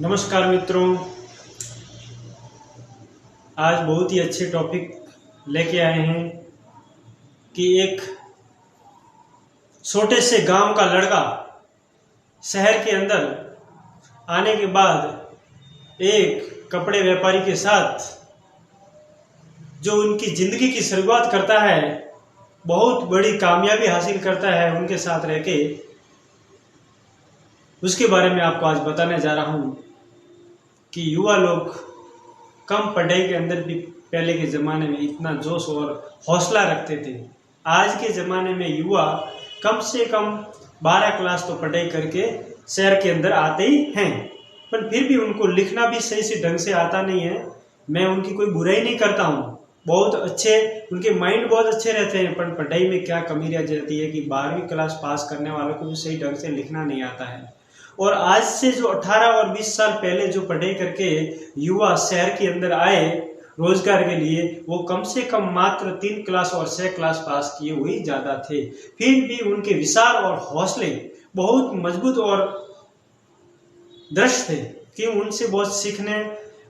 नमस्कार मित्रों, आज बहुत ही अच्छे टॉपिक लेके आए हैं कि एक छोटे से गांव का लड़का शहर के अंदर आने के बाद एक कपड़े व्यापारी के साथ जो उनकी जिंदगी की शुरुआत करता है, बहुत बड़ी कामयाबी हासिल करता है उनके साथ रह के, उसके बारे में आपको आज बताने जा रहा हूँ कि युवा लोग कम पढ़ाई के अंदर भी पहले के ज़माने में इतना जोश और हौसला रखते थे। आज के ज़माने में युवा कम से कम 12 क्लास तो पढ़ाई करके शहर के अंदर आते ही हैं, पर फिर भी उनको लिखना भी सही से ढंग से आता नहीं है। मैं उनकी कोई बुराई नहीं करता हूँ, बहुत अच्छे, उनके माइंड बहुत अच्छे रहते हैं, पर पढ़ाई में क्या कमी रह जाती है कि 12वीं क्लास पास करने वालों को भी सही ढंग से लिखना नहीं आता है। और आज से जो 18 और 20 साल पहले जो पढ़ाई करके युवा शहर के अंदर आए रोजगार के लिए, वो कम से कम मात्र 3 क्लास और 6 क्लास पास किए हुए ज्यादा थे। फिर भी उनके विचार और हौसले बहुत मजबूत और दृढ़ थे कि उनसे बहुत सीखने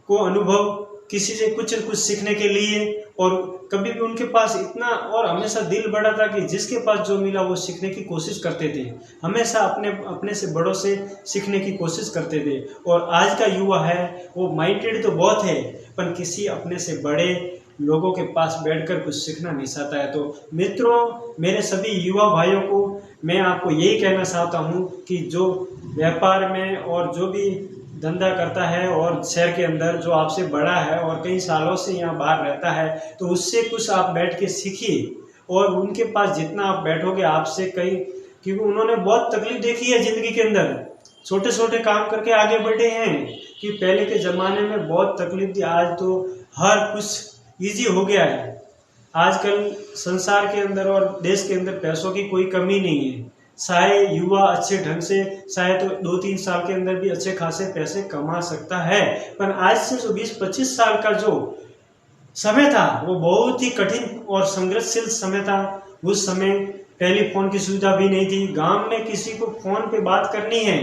को अनुभव, किसी से कुछ न कुछ सीखने के लिए, और कभी भी उनके पास इतना और हमेशा दिल बड़ा था कि जिसके पास जो मिला वो सीखने की कोशिश करते थे, हमेशा अपने से बड़ों से सीखने की कोशिश करते थे। और आज का युवा है वो माइंडेड तो बहुत है, पर किसी अपने से बड़े लोगों के पास बैठकर कुछ सीखना नहीं चाहता है। तो मित्रों, मेरे सभी युवा भाइयों को मैं आपको यही कहना चाहता हूँ कि जो व्यापार में और जो भी धंधा करता है और शहर के अंदर जो आपसे बड़ा है और कई सालों से यहाँ बाहर रहता है, तो उससे कुछ आप बैठ के सीखिए। और उनके पास जितना आप बैठोगे आपसे कई, क्योंकि उन्होंने बहुत तकलीफ देखी है जिंदगी के अंदर, छोटे छोटे काम करके आगे बढ़े हैं। कि पहले के ज़माने में बहुत तकलीफ थी, आज तो हर कुछ ईजी हो गया है। आजकल संसार के अंदर और देश के अंदर पैसों की कोई कमी नहीं है। चाहे युवा अच्छे ढंग से, चाहे तो 2-3 साल के अंदर भी अच्छे खासे पैसे कमा सकता है, पर आज से जो 20-25 साल का जो समय था वो बहुत ही कठिन और संघर्षशील समय था। उस समय टेलीफोन की सुविधा भी नहीं थी। गांव में किसी को फोन पे बात करनी है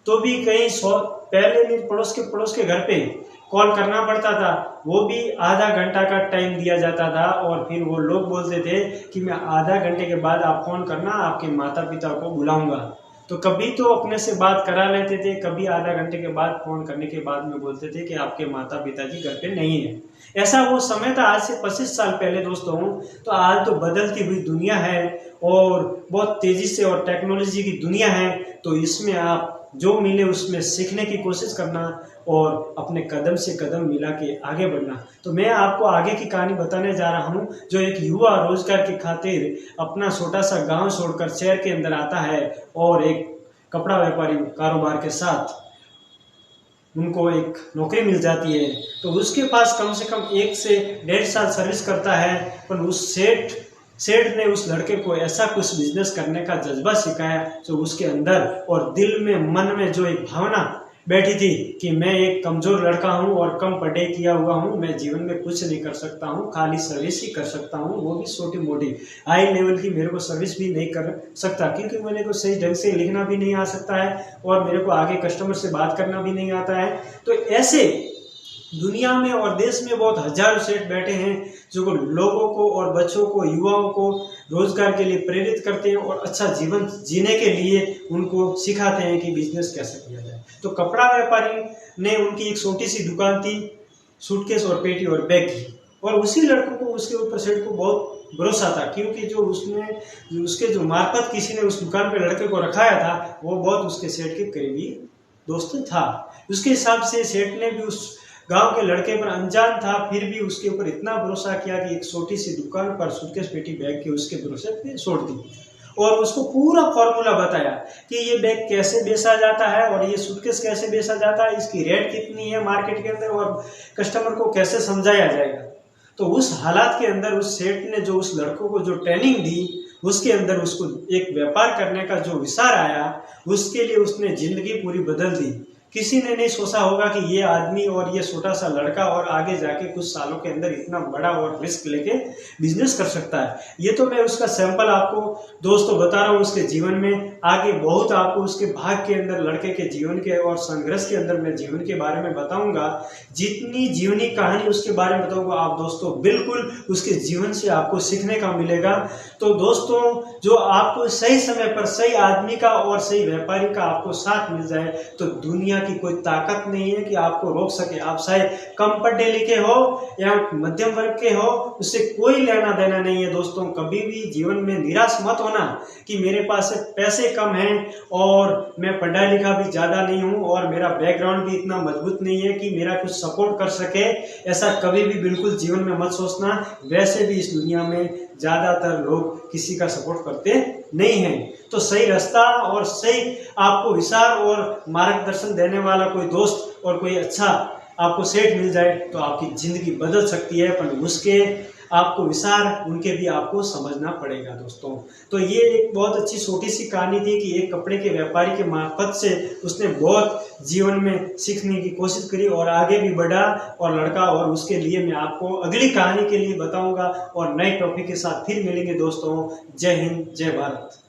तो भी कहीं पहले नहीं, पड़ोस के घर पे कॉल करना पड़ता था, वो भी आधा घंटा का टाइम दिया जाता था। और फिर वो लोग बोलते थे कि मैं आधा घंटे के बाद आप फोन करना, आपके माता पिता को बुलाऊंगा। तो कभी तो अपने से बात करा लेते थे, कभी आधा घंटे के बाद फोन करने के बाद में बोलते थे कि आपके माता पिताजी घर पे नहीं है। ऐसा वो समय था आज से 25 साल पहले दोस्तों। तो आज तो बदलती हुई दुनिया है और बहुत तेजी से और टेक्नोलॉजी की दुनिया है। तो इसमें आप जो मिले उसमें सीखने की कोशिश करना और अपने कदम से कदम मिला के आगे बढ़ना। तो मैं आपको आगे की कहानी बताने जा रहा हूँ। जो एक युवा रोजगार की खातिर अपना छोटा सा गांव छोड़कर शहर के अंदर आता है और एक कपड़ा व्यापारी कारोबार के साथ उनको एक नौकरी मिल जाती है। तो उसके पास कम से कम 1 से 1.5 साल सर्विस करता है, पर उस सेठ ने उस लड़के को ऐसा कुछ बिजनेस करने का जज्बा सिखाया जो उसके अंदर और दिल में, मन में जो एक भावना बैठी थी कि मैं एक कमजोर लड़का हूं और कम पढ़ाई किया हुआ हूं, मैं जीवन में कुछ नहीं कर सकता हूं, खाली सर्विस ही कर सकता हूं, वो भी छोटी मोटी, हाई लेवल की मेरे को सर्विस भी नहीं कर सकता, क्योंकि मेरे को सही ढंग से लिखना भी नहीं आ सकता है और मेरे को आगे कस्टमर से बात करना भी नहीं आता है। तो ऐसे दुनिया में और देश में बहुत हजारों सेठ बैठे हैं जो लोगों को और बच्चों को, युवाओं को रोजगार के लिए प्रेरित करते हैं और अच्छा जीवन जीने के लिए उनको सिखाते हैं कि बिजनेस कैसे किया जाए। तो कपड़ा व्यापारी ने उनकी एक छोटी सी दुकान थी, सूटकेस और पेटी और बैग की, और उसी लड़कों को, उसके ऊपर सेठ को बहुत भरोसा था, क्योंकि जो उसके जो मार्फत किसी ने उस दुकान पे लड़के को रखाया था वो बहुत उसके सेठ के करीबी दोस्त था। उसके हिसाब से सेठ ने भी उस गांव के लड़के पर अनजान था, फिर भी उसके ऊपर इतना भरोसा किया कि एक छोटी सी दुकान पर सूटकेस पेटी बैग के उसके भरोसे पे छोड़ दी और उसको पूरा फॉर्मूला बताया कि ये बैग कैसे बेचा जाता है और ये सूटकेस कैसे बेचा जाता है, इसकी रेट कितनी है मार्केट के अंदर और कस्टमर को कैसे समझाया जाएगा। तो उस हालात के अंदर उस सेठ ने जो उस लड़कों को जो ट्रेनिंग दी, उसके अंदर उसको एक व्यापार करने का जो विचार आया, उसके लिए उसने जिंदगी पूरी बदल दी। किसी ने नहीं सोचा होगा कि ये आदमी और ये छोटा सा लड़का और आगे जाके कुछ सालों के अंदर इतना बड़ा और रिस्क लेके बिजनेस कर सकता है। ये तो मैं उसका सैंपल आपको दोस्तों बता रहा हूँ उसके जीवन में। आगे बहुत आपको उसके भाग के अंदर, लड़के के जीवन के और संघर्ष के अंदर मैं जीवन के बारे में बताऊंगा। जितनी जीवनी कहानी उसके बारे में बताऊंगा आप दोस्तों, बिल्कुल उसके जीवन से आपको सीखने का मिलेगा। तो दोस्तों, जो आपको सही समय पर सही आदमी का और सही व्यापारी का आपको साथ मिल जाए तो दुनिया की कोई ताकत नहीं है कि आपको रोक सके। आप चाहे कम पढ़े लिखे हो या मध्यम वर्ग के हो, उससे कोई लेना देना नहीं है दोस्तों। कभी भी जीवन में निराश मत होना कि मेरे पास पैसे कम हैं और मैं पढ़ा लिखा भी ज्यादा नहीं हूं और मेरा बैकग्राउंड भी इतना मजबूत नहीं है कि मेरा कुछ सपोर्ट कर सके। ऐसा कभी भी बिल्कुल जीवन में मत सोचना। वैसे भी इस दुनिया में ज्यादातर लोग किसी का सपोर्ट करते नहीं हैं। तो सही रास्ता और सही आपको विचार और मार्गदर्शन देने वाला कोई दोस्त और कोई अच्छा आपको सेठ मिल जाए तो आपकी जिंदगी बदल सकती है, पर उसके आपको विचार उनके भी आपको समझना पड़ेगा दोस्तों। तो ये एक बहुत अच्छी छोटी सी कहानी थी कि एक कपड़े के व्यापारी के मार्फत से उसने बहुत जीवन में सीखने की कोशिश करी और आगे भी बढ़ा और लड़का, और उसके लिए मैं आपको अगली कहानी के लिए बताऊंगा और नए टॉपिक के साथ फिर मिलेंगे दोस्तों। जय हिंद, जय भारत।